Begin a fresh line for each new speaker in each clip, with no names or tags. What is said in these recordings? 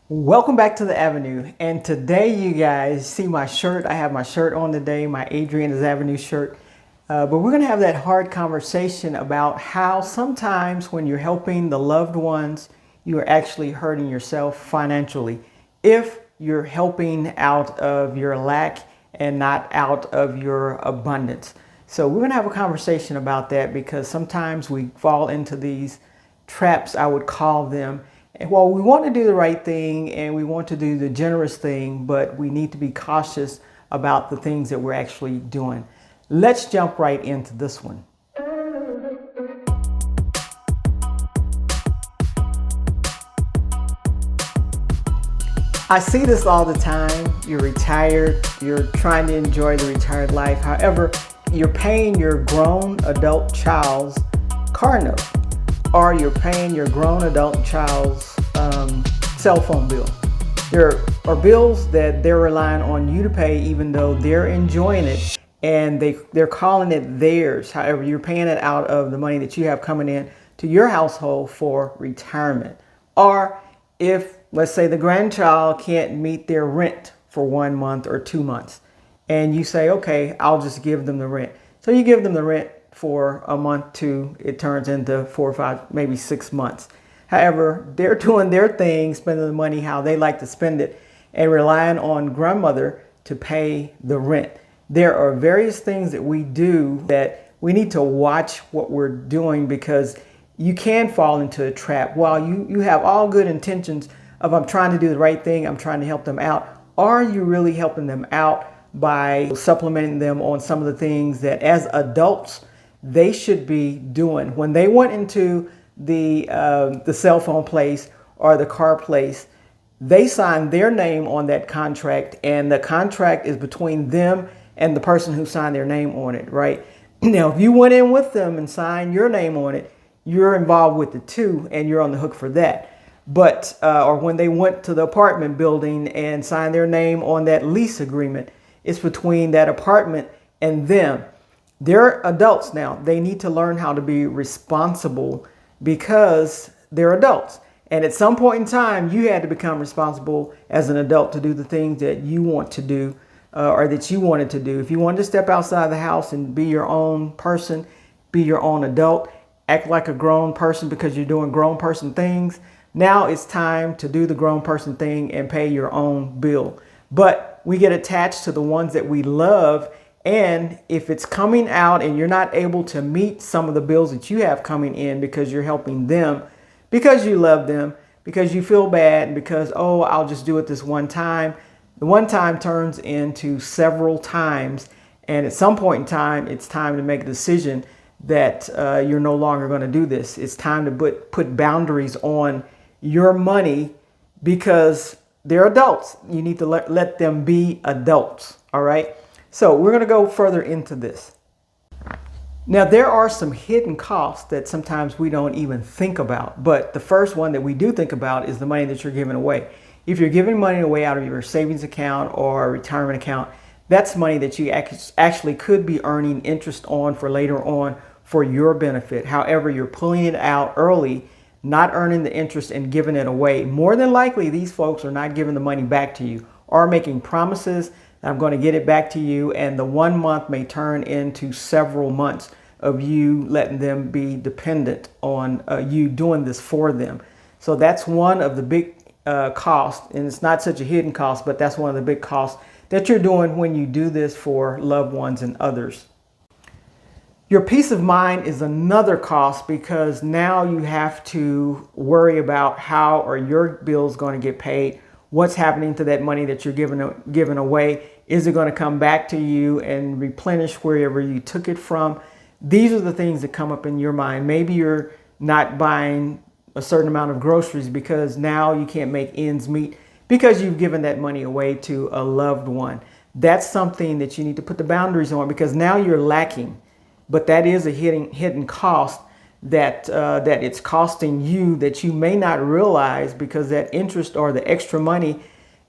Welcome back to the Avenue. And today, you guys see my shirt. I have my shirt on today, my Adriana's Avenue shirt. But we're going to have that hard conversation about how sometimes when you're helping the loved ones, you are actually hurting yourself financially if you're helping out of your lack and not out of your abundance. So we're going to have a conversation about that because sometimes we fall into these traps, I would call them. Well, we want to do the right thing and we want to do the generous thing, but we need to be cautious about the things that we're actually doing. Let's jump right into this one. I see this all the time. You're retired, you're trying to enjoy the retired life. However, you're paying your grown adult child's car note, or you're paying your grown adult child's cell phone bill. There are bills that they're relying on you to pay even though they're enjoying it and they're calling it theirs. However, you're paying it out of the money that you have coming in to your household for retirement. Or if, let's say, the grandchild can't meet their rent for 1 month or 2 months, and you say, okay, I'll just give them the rent. So you give them the rent for a month, two, it turns into 4 or 5, maybe 6 months. However, they're doing their thing, spending the money how they like to spend it, and relying on grandmother to pay the rent. There are various things that we do that we need to watch what we're doing because you can fall into a trap. While you have all good intentions of I'm trying to do the right thing, I'm trying to help them out, are you really helping them out by supplementing them on some of the things that as adults they should be doing? When they went into the cell phone place or the car place, they signed their name on that contract, and the contract is between them and the person who signed their name on it, right? Now, if you went in with them and signed your name on it, you're involved with it too, and you're on the hook for that. But, or when they went to the apartment building and signed their name on that lease agreement, it's between that apartment and them. They're adults now. They need to learn how to be responsible because they're adults. And at some point in time, you had to become responsible as an adult to do the things that you want to do or that you wanted to do. If you wanted to step outside the house and be your own person, be your own adult, act like a grown person because you're doing grown person things, now it's time to do the grown person thing and pay your own bill. But we get attached to the ones that we love. And if it's coming out and you're not able to meet some of the bills that you have coming in because you're helping them, because you love them, because you feel bad, and because, oh, I'll just do it this one time, the one time turns into several times. And at some point in time, it's time to make a decision that you're no longer going to do this. It's time to put boundaries on your money because they're adults. You need to let them be adults. All right. So we're going to go further into this. Now, there are some hidden costs that sometimes we don't even think about. But the first one that we do think about is the money that you're giving away. If you're giving money away out of your savings account or retirement account, that's money that you actually could be earning interest on for later on for your benefit. However, you're pulling it out early, not earning the interest and giving it away. More than likely, these folks are not giving the money back to you or making promises that I'm going to get it back to you. And the 1 month may turn into several months of you letting them be dependent on you doing this for them. So that's one of the big costs. And it's not such a hidden cost, but that's one of the big costs that you're doing when you do this for loved ones and others. Your peace of mind is another cost because now you have to worry about how are your bills going to get paid. What's happening to that money that you're giving away? Is it going to come back to you and replenish wherever you took it from? These are the things that come up in your mind. Maybe you're not buying a certain amount of groceries because now you can't make ends meet because you've given that money away to a loved one. That's something that you need to put the boundaries on because now you're lacking. But that is a hidden cost that it's costing you that you may not realize because that interest or the extra money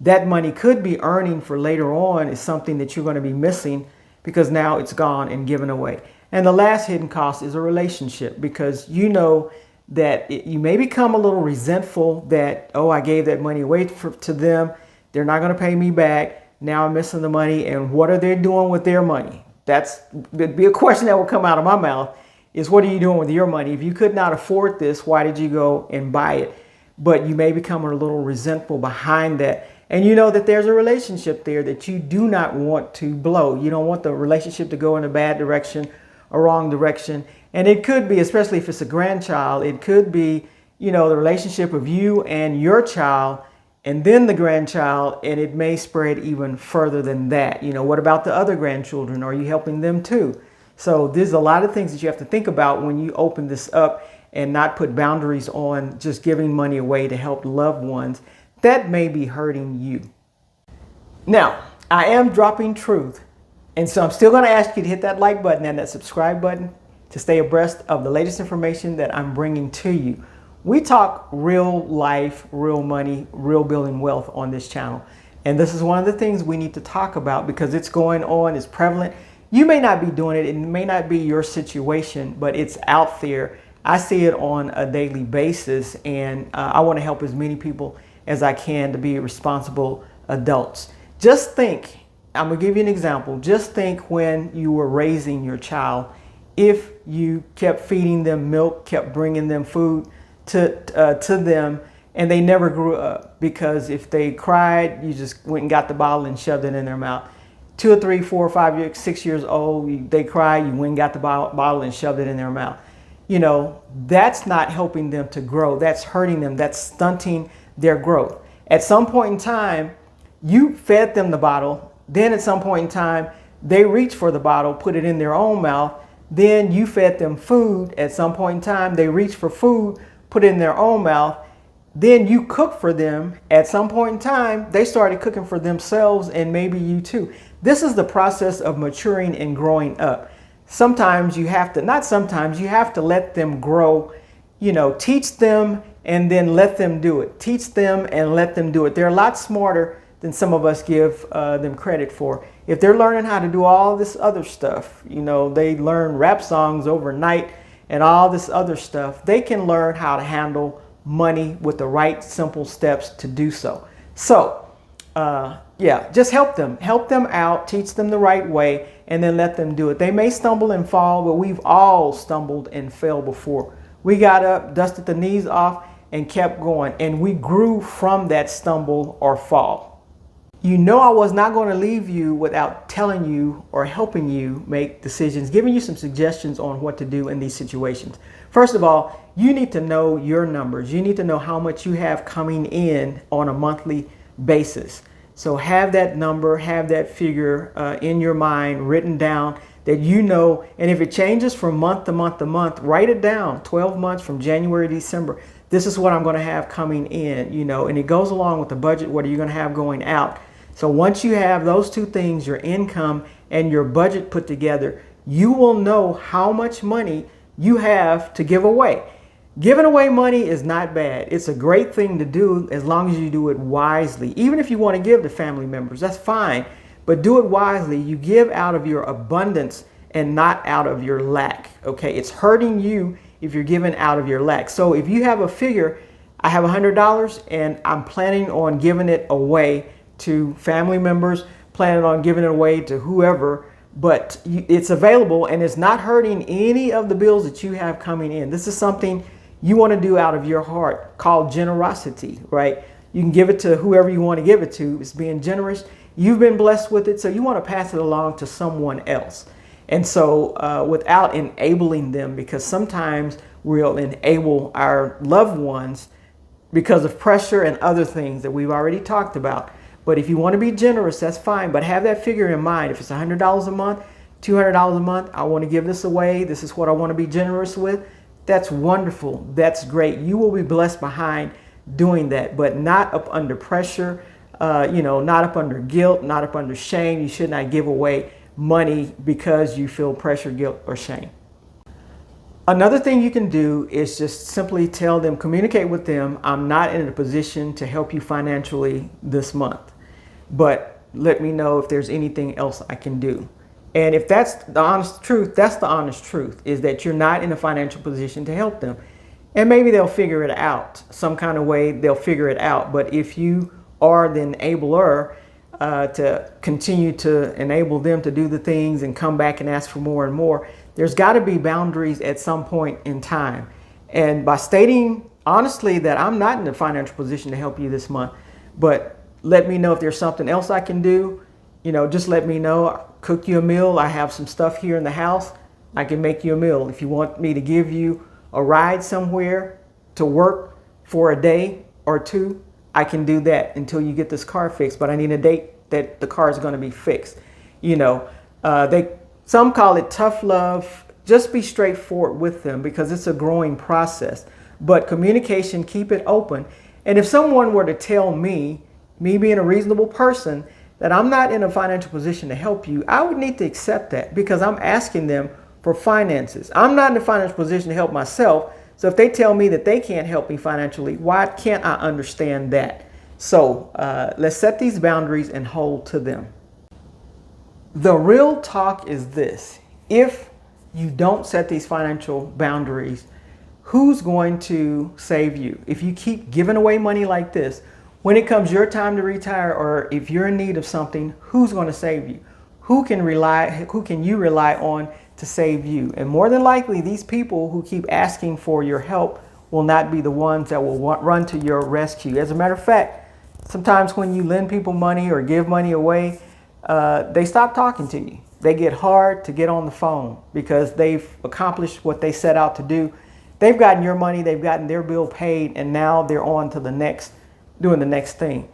that money could be earning for later on is something that you're going to be missing because now it's gone and given away. And the last hidden cost is a relationship because you know that you may become a little resentful that, oh, I gave that money away to them. They're not going to pay me back. Now I'm missing the money. And what are they doing with their money? That'd be a question that will come out of my mouth is, what are you doing with your money? If you could not afford this, why did you go and buy it? But you may become a little resentful behind that. And you know that there's a relationship there that you do not want to blow. You don't want the relationship to go in a bad direction or wrong direction. And it could be, especially if it's a grandchild, it could be, the relationship of you and your child and then the grandchild, and it may spread even further than that. What about the other grandchildren? Are you helping them too? So there's a lot of things that you have to think about when you open this up and not put boundaries on just giving money away to help loved ones. That may be hurting you. Now, I am dropping truth. And so I'm still going to ask you to hit that like button and that subscribe button to stay abreast of the latest information that I'm bringing to you. We talk real life, real money, real building wealth on this channel. And this is one of the things we need to talk about because it's going on, it's prevalent. You may not be doing it. It may not be your situation, but it's out there. I see it on a daily basis, and I want to help as many people as I can to be responsible adults. Just think, I'm going to give you an example. Just think when you were raising your child, if you kept feeding them milk, kept bringing them food to them, and they never grew up, because if they cried, you just went and got the bottle and shoved it in their mouth. 2 or 3, 4 or 5 years, 6 years old, they cry, you went and got the bottle and shoved it in their mouth. That's not helping them to grow. That's hurting them. That's stunting their growth. At some point in time, you fed them the bottle. Then at some point in time, they reached for the bottle, put it in their own mouth. Then you fed them food. At some point in time, they reached for food, put it in their own mouth. Then you cooked for them. At some point in time, they started cooking for themselves and maybe you too. This is the process of maturing and growing up. Sometimes you have to, not sometimes, you have to let them grow, teach them and then let them do it. Teach them and let them do it. They're a lot smarter than some of us give them credit for. If they're learning how to do all this other stuff, they learn rap songs overnight and all this other stuff, they can learn how to handle money with the right simple steps to do so. So, just help them out, teach them the right way, and then let them do it. They may stumble and fall, but we've all stumbled and fell before. We got up, dusted the knees off, and kept going, and we grew from that stumble or fall. I was not going to leave you without telling you or helping you make decisions, giving you some suggestions on what to do in these situations. First of all, you need to know your numbers. You need to know how much you have coming in on a monthly basis. So have that number, have that figure in your mind written down that and if it changes from month to month to month, write it down. 12 months from January to December. This is what I'm going to have coming in, and it goes along with the budget. What are you going to have going out? So once you have those two things, your income and your budget put together, you will know how much money you have to give away. Giving away money is not bad. It's a great thing to do as long as you do it wisely. Even if you want to give to family members, that's fine. But do it wisely. You give out of your abundance and not out of your lack. Okay, it's hurting you if you're giving out of your lack. So if you have a figure, I have $100 and I'm planning on giving it away to family members, planning on giving it away to whoever, but it's available and it's not hurting any of the bills that you have coming in. This is something you want to do out of your heart, called generosity, right? You can give it to whoever you want to give it to. It's being generous. You've been blessed with it, so you want to pass it along to someone else. And so without enabling them, because sometimes we'll enable our loved ones because of pressure and other things that we've already talked about. But if you want to be generous, that's fine. But have that figure in mind. If it's $100 a month, $200 a month, I want to give this away. This is what I want to be generous with. That's wonderful. That's great. You will be blessed behind doing that, but not up under pressure, not up under guilt, not up under shame. You should not give away money because you feel pressure, guilt, or shame. Another thing you can do is just simply tell them, communicate with them, I'm not in a position to help you financially this month, but let me know if there's anything else I can do. And if that's the honest truth, is that you're not in a financial position to help them. And maybe they'll figure it out. Some kind of way they'll figure it out. But if you are the enabler to continue to enable them to do the things and come back and ask for more and more, there's got to be boundaries at some point in time. And by stating honestly that I'm not in a financial position to help you this month, but let me know if there's something else I can do. Just let me know. I'll cook you a meal. I have some stuff here in the house. I can make you a meal. If you want me to give you a ride somewhere to work for a day or two, I can do that until you get this car fixed. But I need a date that the car is going to be fixed. Some call it tough love. Just be straightforward with them because it's a growing process. But communication, keep it open. And if someone were to tell me being a reasonable person, that I'm not in a financial position to help you, I would need to accept that because I'm asking them for finances. I'm not in a financial position to help myself. So if they tell me that they can't help me financially, why can't I understand that? So let's set these boundaries and hold to them. The real talk is this. If you don't set these financial boundaries, who's going to save you? If you keep giving away money like this, when it comes your time to retire or if you're in need of something, who's going to save you? Who can you rely on to save you? And more than likely, these people who keep asking for your help will not be the ones that will run to your rescue. As a matter of fact, sometimes when you lend people money or give money away, they stop talking to you. They get hard to get on the phone because they've accomplished what they set out to do. They've gotten your money, they've gotten their bill paid, and now they're on to doing the next thing.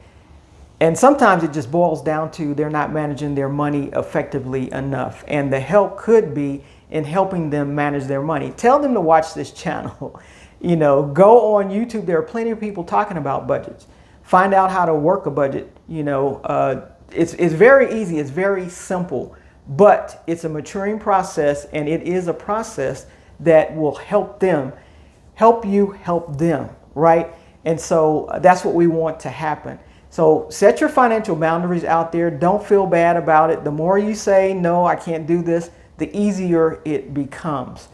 And sometimes it just boils down to they're not managing their money effectively enough. And the help could be in helping them manage their money. Tell them to watch this channel. Go on YouTube. There are plenty of people talking about budgets. Find out how to work a budget. It's very easy. It's very simple. But it's a maturing process, and it is a process that will help you help them, right? And so that's what we want to happen. So set your financial boundaries out there. Don't feel bad about it. The more you say, no, I can't do this, the easier it becomes.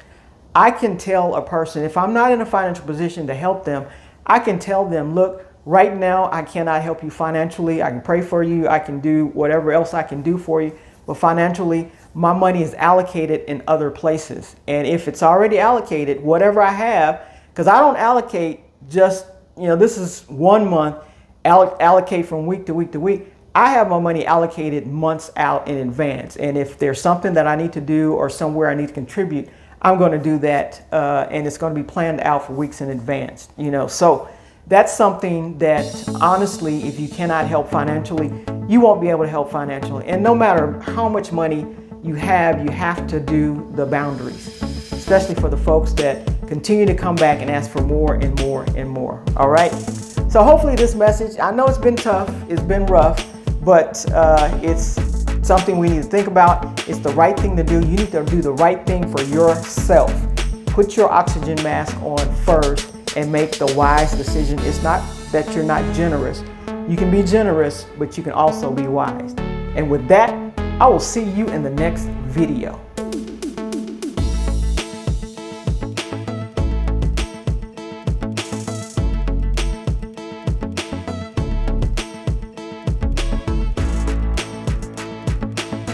I can tell a person, if I'm not in a financial position to help them, I can tell them, look, right now I cannot help you financially. I can pray for you. I can do whatever else I can do for you. But financially, my money is allocated in other places. And if it's already allocated, whatever I have, because I don't allocate just, this is 1 month, allocate from week to week to week. I have my money allocated months out in advance. And if there's something that I need to do or somewhere I need to contribute, I'm going to do that. And it's going to be planned out for weeks in advance, So that's something that honestly, if you cannot help financially, you won't be able to help financially. And no matter how much money you have to do the boundaries, especially for the folks that continue to come back and ask for more and more and more. All right. So hopefully this message, I know it's been tough, it's been rough, but it's something we need to think about. It's the right thing to do. You need to do the right thing for yourself. Put your oxygen mask on first and make the wise decision. It's not that you're not generous. You can be generous, but you can also be wise. And with that, I will see you in the next video.